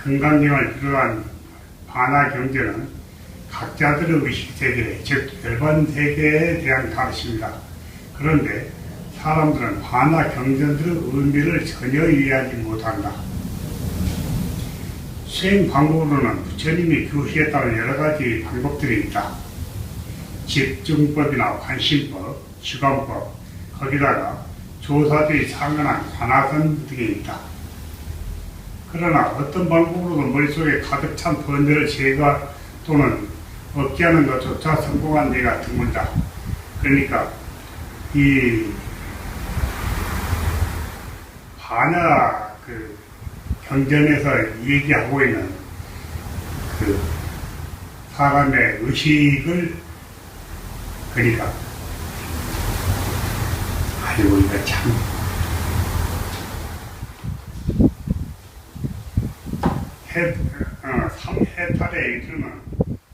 금강경을 비롯한 반화 경전은 각자들의 의식세계, 즉 열반 세계에 대한 가르침이다. 그런데 사람들은 반화 경전들의 의미를 전혀 이해하지 못한다. 수행 방법으로는 부처님이 교시했다는 여러 가지 방법들이 있다. 집중법이나 관심법, 주관법, 거기다가 조사들이 상근한 관화선 등이 있다. 그러나 어떤 방법으로도 머릿속에 가득 찬 번뇌를 제거 또는 없애하는 것조차 성공한 데가 드물다. 그러니까 이 반야 경전에서 얘기하고 있는 사람의 의식을, 그러니까 아이고 이거 참 삼해탈에 이르는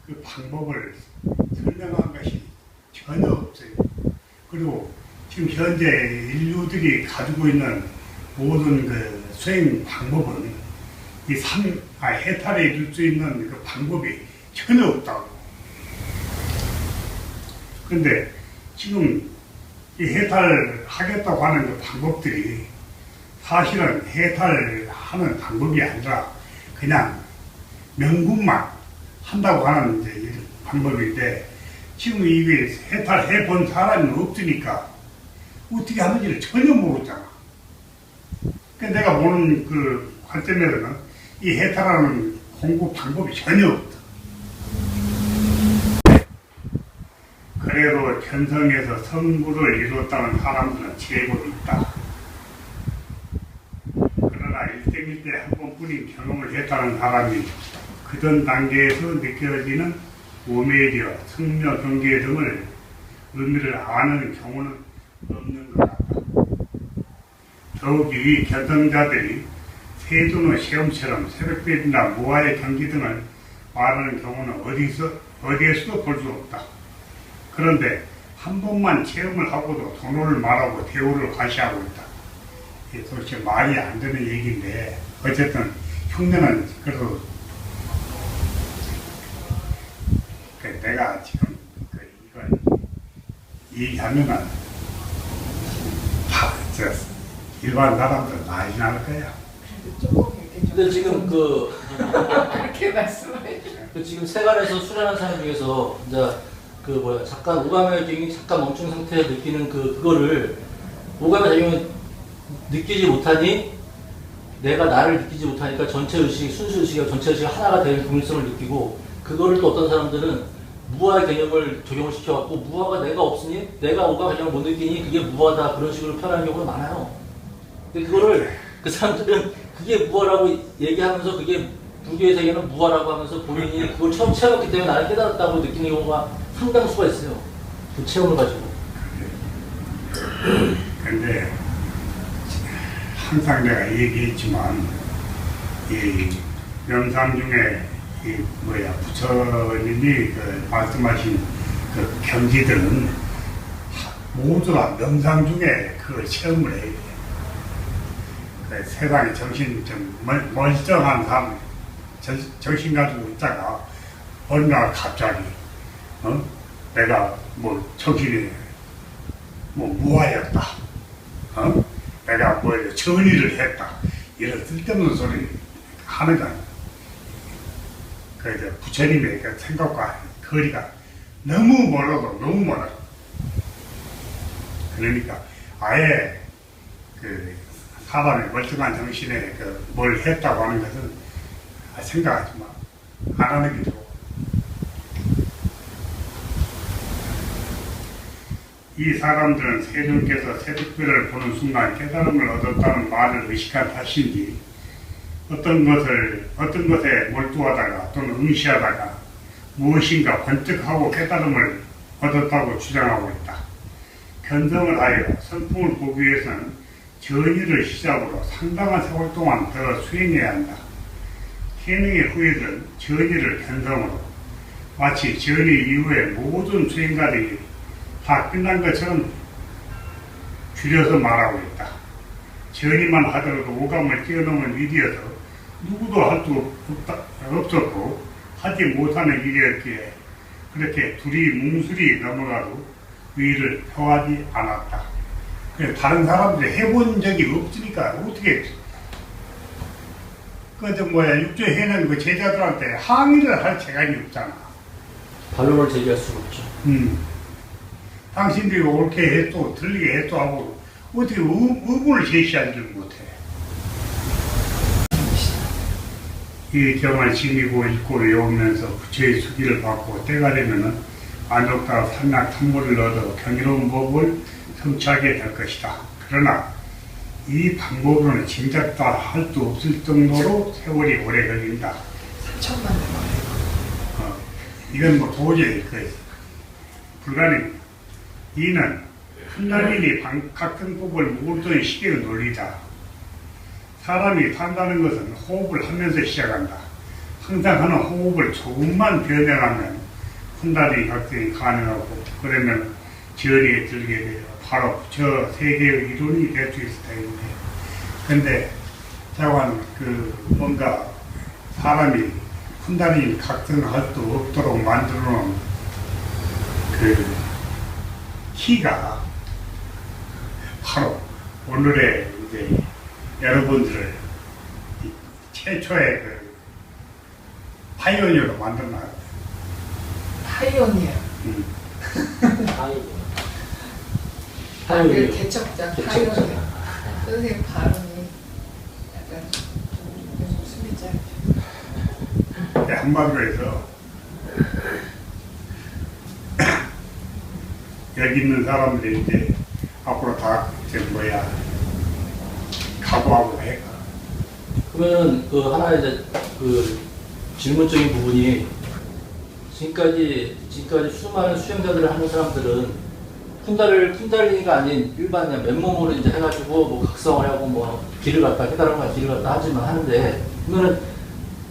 그 방법을 설명한 것이 전혀 없어요. 그리고 지금 현재 인류들이 가지고 있는 모든 그 수행 방법은 이 해탈에 이를 수 있는 그 방법이 전혀 없다고. 근데 지금 이 해탈을 하겠다고 하는 그 방법들이 사실은 해탈을 하는 방법이 아니라 그냥 명분만 한다고 하는 이제 방법인데, 지금 이게 해탈해 본 사람이 없으니까 어떻게 하는지를 전혀 모르잖아. 그러니까 내가 보는 그 관점에서는 이 해탈하는 공부 방법이 전혀 없다. 그래도 견성에서 성부를 이뤘다는 사람들은 제법 있다. 그러나 일생일대 한 번뿐인 경험을 했다는 사람이 그전 단계에서 느껴지는 오메리어, 승려 경계 등을 의미를 아는 경우는 없는 것 같다. 더욱이 이 견성자들이 세조의 시험처럼 새벽별이나 무아의 경기 등을 말하는 경우는 어디에서도 볼 수 없다. 그런데 한 번만 체험을 하고도 돈을 말하고 대우를 과시하고 있다. 이게 도대체 말이 안 되는 얘기인데, 어쨌든 흉내는 그래도 내가 지금 이걸 얘기하면은 다 일반 사람들 많이 날 거야. 근데 지금 그렇게 말씀해. 지금 세간에서 수련한 사람 중에서 이제 잠깐 오감의 경이 잠깐 멈춘 상태에서 느끼는 그거를 오감의 작용을 느끼지 못하니 내가 나를 느끼지 못하니까 전체 의식, 순수 의식과 전체 의식이 하나가 되는 동일성을 느끼고, 그거를 또 어떤 사람들은 무아의 개념을 적용을 시켜갖고 무아가 내가 없으니 내가 오감 개념을 못 느끼니 그게 무아다, 그런 식으로 표현하는 경우가 많아요. 근데 그거를 그 사람들은 그게 무아라고 얘기하면서 그게 불교의 세계는 무아라고 하면서 본인이 그걸 처음 체험했기 때문에 나를 깨달았다고 느끼는 경우가 상당수가 있어요. 그 체험을 가지고. 근데 항상 내가 얘기했지만 이 명상 중에 부처님이 말씀하신 그 경지들은 모두 다 명상 중에 그걸 체험을 해요. 세상에 정신 좀 멀쩡한 사람, 정신 가지고 있다가 어느 날 갑자기 내가 정신이 무아였다, 내가 전의를 했다, 이런 쓸데없는 소리 하는 건 부처님의 그 생각과 거리가 너무 멀어도 너무 멀어. 그러니까 아예 사람의 멀쩡한 정신에 뭘 했다고 하는 것은 생각하지 마. 안 하는 게 좋아. 이 사람들은 세존께서 새벽별을 보는 순간 깨달음을 얻었다는 말을 의식한 탓인지 어떤 것에 몰두하다가 또는 응시하다가 무엇인가 번뜩하고 깨달음을 얻었다고 주장하고 있다. 견성을 하여 성품을 보기 위해서는 전의를 시작으로 상당한 세월 동안 더 수행해야 한다. 태능의 후예들은 전의를 견성으로 마치 전의 이후에 모든 수행가들이 다 끝난 것처럼 줄여서 말하고 있다. 전의만 하더라도 오감을 뛰어넘은 일이어서 누구도 할 수 없었고 하지 못하는 일이었기에 그렇게 둘이 뭉술이 넘어가도 위를 표하지 않았다. 그래서 다른 사람들이 해본 적이 없으니까 어떻게 그저 뭐야 육조해는 그 제자들한테 항의를 할 재간이 없잖아. 반론을 제기할 수가 없죠. 당신들이 옳게 해도 틀리게 해도 하고 어떻게 의문을 제시하지 못해. 이 경을 지니고 읽고 외우면서 부처의 수기를 받고 때가 되면은 안독다 산락 탐모를 얻어 경이로운 법을 성취하게 될 것이다. 그러나 이 방법으로는 짐작도 할 수 없을 정도로 세월이 오래 걸린다. 3천만 원. 이건 뭐 도저히 불가능합니다. 이는 훗날이니 각성법을 모르던 시계의 논리다. 사람이 산다는 것은 호흡을 하면서 시작한다. 항상 하는 호흡을 조금만 변형하면 훗날이 각성이 가능하고 그러면 지연에 들게 돼요. 바로 저 세계의 이론이 될 수 있을 텐데. 근데 자관 뭔가 사람이 훗날이 각성할 수 없도록 만들어 놓은 키가 바로 오늘의 이제 여러분들을 최초의 파이오니어로 만들어놨어요. 파이오니어. 파이오니어. 개척자 파이오니어. 선생님 발음이 약간 좀 숨이 짧죠. 한마디로 해서 여기 있는 사람들이 이제 앞으로 다 각오하고 해. 그러면 하나의 이제 질문적인 부분이 지금까지 수많은 수행자들을 하는 사람들은 쿤달리니가 아닌 일반 그냥 맨몸으로 이제 해가지고 뭐 각성을 하고 뭐 길을 갔다 깨달음과 길을 갔다 하지만 하는데 그러면은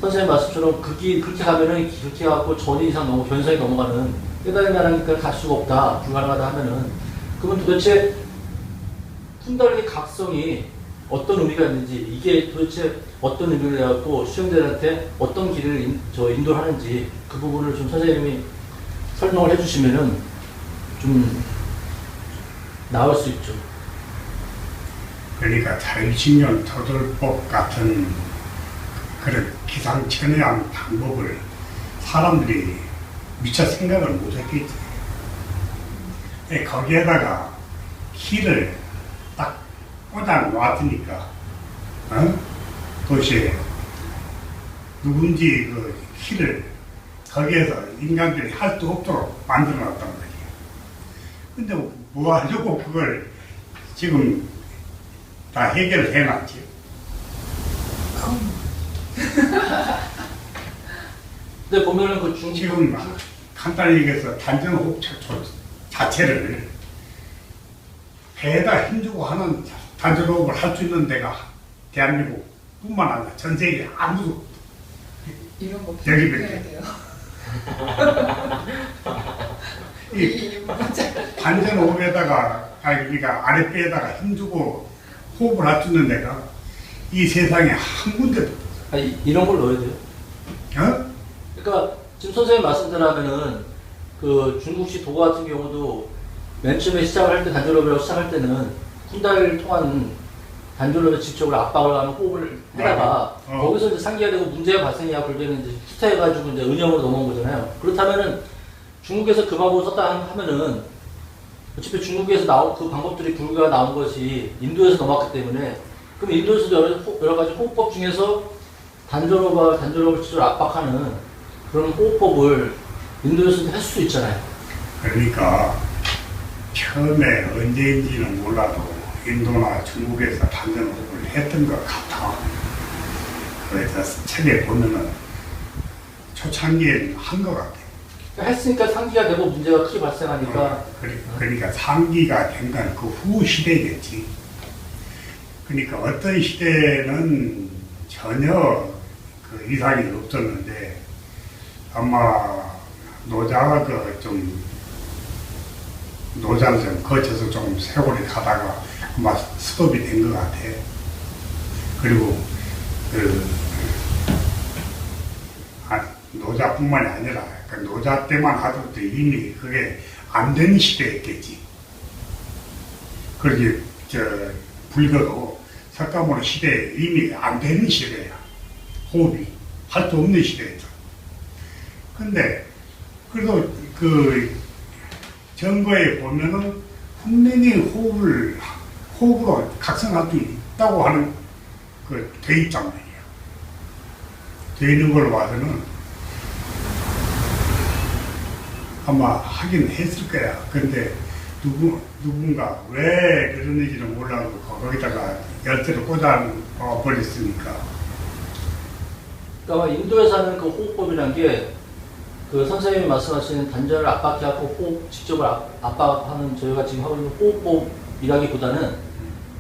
선생님 말씀처럼 그렇게 가면은 그렇게 해갖고 전이 이상 변성이 넘어가는 깨달음이 하니까 갈 수가 없다 불가능하다 하면은 그러면 도대체 쿤달리니 각성이 어떤 의미가 있는지 이게 도대체 어떤 의미를 해갖고 수행자들한테 어떤 길을 인도를 하는지 그 부분을 좀 선생님이 설명을 해주시면은 좀 나을 수 있죠. 그러니까 자율신용 터돌법 같은 그런 기상천외한 방법을 사람들이 미처 생각을 못했겠지. 거기에다가 키를 딱 꽂아 놨으니까 그것이 누군지 키를 거기에서 인간들이 할 수 없도록 만들어 놨단 말이에요. 근데 뭐 하려고 그걸 지금 다 해결을 해놨지. 근데 보면은 지금 간단히 얘기해서 단전호흡 자체를 배에다 힘주고 하는 단전호흡을 할 수 있는 데가 대한민국 뿐만 아니라 전 세계 아무도 이런 거 여기 해야 돼요. 단전호흡에다가 그러니까 아랫배에다가 힘주고 호흡을 할 수 있는 데가 이 세상에 한 군데도 없어. 이런 걸 넣어야 돼요. 그러니까 지금 선생님 말씀대로 하면은 중국식 도가 같은 경우도 맨 처음에 시작을 할 때 단전호흡이라고 시작할 때는 쿤달을 통한 단전호흡에 직접으로 압박을 하는 호흡을 하다가 거기서 이제 상기가 되고 문제가 발생해야 결국에는 이제 후퇴해가지고 이제 은영으로 넘어온 거잖아요. 그렇다면은 중국에서 그 방법을 썼다 하면은 어차피 중국에서 나온 그 방법들이 불교가 나온 것이 인도에서 넘어왔기 때문에 그럼 인도에서도 여러 가지 호흡법 중에서 단전호흡을 직접 압박하는 그런 호흡법을 인도에서도 할 수 있잖아요. 그러니까 처음에 언제인지는 몰라도 인도나 중국에서 단전호흡을 했던 것 같아. 그래서 책에 보면은 초창기에는 한 것 같아. 했으니까 상기가 되고 문제가 크게 발생하니까. 그러니까 상기가 된 건 그 후 시대겠지. 그러니까 어떤 시대는 전혀 이상이 없었는데 아마 노자가 노자를 좀 거쳐서 좀 세월이 가다가 아마 스톱이 된 것 같아. 그리고 노자뿐만이 아니라 그 노자 때만 하더라도 이미 그게 안 되는 시대였겠지. 그러지 불교도 석가모니 시대에 이미 안 되는 시대야. 호흡이 할 수 없는 시대였죠. 근데 그래도 그 정거에 보면은 분명히 호흡으로 각성할 수 있다고 하는 그 돼 있단 말이야. 돼 있는 걸로 봐서는 아마 하긴 했을 거야. 근데 누군가 왜 그러는지는 몰라도 거기다가 열쇠를 꽂아 버렸으니까. 그러니까 인도에서 하는 그 호흡법이라는 게 그 선생님이 말씀하시는 단전을 압박해갖고 호흡 직접 압박하는 저희가 지금 하고 있는 호흡법이라기보다는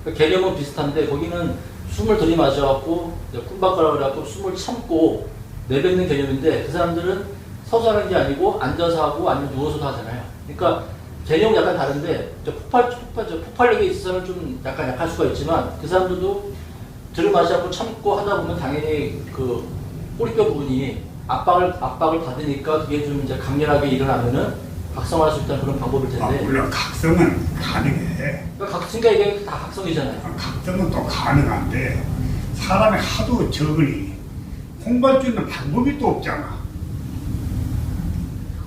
그 개념은 비슷한데 거기는 숨을 들이마셔갖고 쿤바카라 그래갖고 숨을 참고 내뱉는 개념인데 그 사람들은 서서 하는 게 아니고 앉아서 하고 아니면 누워서도 하잖아요. 그러니까 개념은 약간 다른데 폭발력에 있어서는 좀 약간 약할 수가 있지만 그 사람들도 들이마셔갖고 참고 하다 보면 당연히 그 꼬리뼈 부분이 압박을 받으니까 그게 좀 이제 강렬하게 일어나면은 각성할 수 있다는 그런 방법일 텐데. 물론 각성은 가능해. 그러니까 이게 다 각성이잖아요. 각성은 또 가능한데 사람이 하도 적으니 공부할 수 있는 방법이 또 없잖아.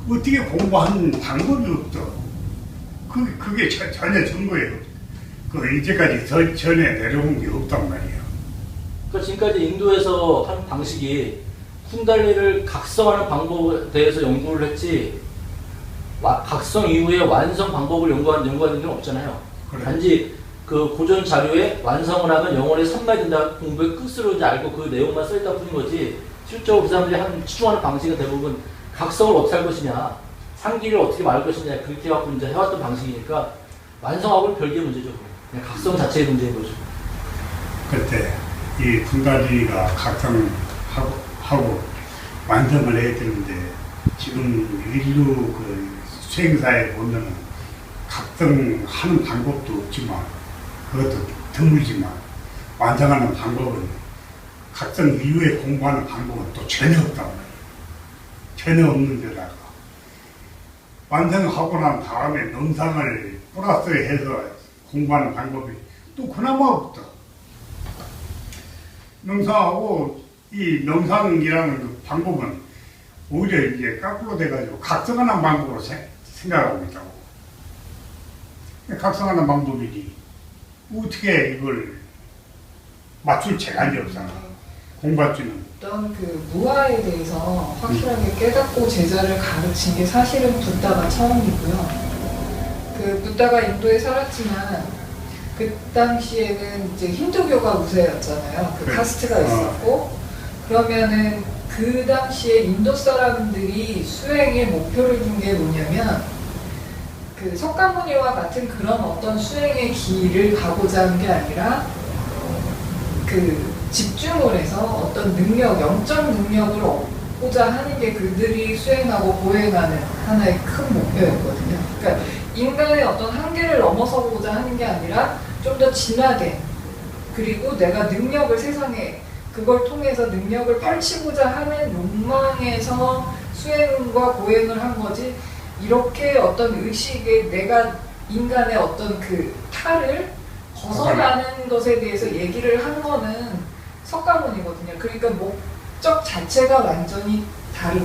어떻게 공부하는 방법이 없어. 그게 전혀 전거예요. 그 이제까지 전에 내려온 게 없단 말이야. 그러니까 지금까지 인도에서 한 방식이 쿤달리를 각성하는 방법에 대해서 연구를 했지 각성 이후에 완성 방법을 연구하는 게 없잖아요. 그래. 단지 그 고전 자료에 완성을 하면 영혼에 선마이 된다 공부의 끝으로 이제 알고 그 내용만 써있다 뿐인 거지 실제로 그 사람들이 추구하는 방식은 대부분 각성을 어떻게 할 것이냐 상기를 어떻게 말할 것이냐 그렇게 해갖고 이제 해왔던 방식이니까 완성하고는 별개의 문제죠. 그냥 각성 자체의 문제인 거죠. 그때 이 쿤달리가 각성하고 완성을 해야 되는데 지금 인류 그 수행사에 보면은 각성하는 방법도 없지만 그것도 드물지만 완성하는 방법은 각성 이후에 공부하는 방법은 또 전혀 없단 말이에요. 전혀 없는 데다가 완성하고 난 다음에 명상을 플러스해서 공부하는 방법이 또 그나마 없다. 명상하고 이 명상이라는 그 방법은 오히려 이제 거꾸로 돼가지고 각성하는 방법으로 생각하고 있다고. 각성하는 방법이지. 어떻게 이걸 맞출 재간이 없잖아. 공부할 수 있는. 어떤 그 무아에 대해서 확실하게 깨닫고 제자를 가르친 게 사실은 붓다가 처음이고요. 그 붓다가 인도에 살았지만 그 당시에는 이제 힌두교가 우세였잖아요. 그 카스트가 있었고 그러면은 그 당시에 인도 사람들이 수행의 목표를 둔 게 뭐냐면 그 석가모니와 같은 그런 어떤 수행의 길을 가고자 하는 게 아니라 그 집중을 해서 어떤 능력, 영적 능력을 얻고자 하는 게 그들이 수행하고 보행하는 하나의 큰 목표였거든요. 그러니까 인간의 어떤 한계를 넘어서고자 하는 게 아니라 좀 더 진화된 그리고 내가 능력을 세상에 그걸 통해서 능력을 펼치고자 하는 욕망에서 수행과 보행을 한 거지 이렇게 어떤 의식에 내가 인간의 어떤 그 탈을 벗어나는 것에 대해서 얘기를 한 거는 석가모니거든요. 그러니까 목적 자체가 완전히 다르거든요.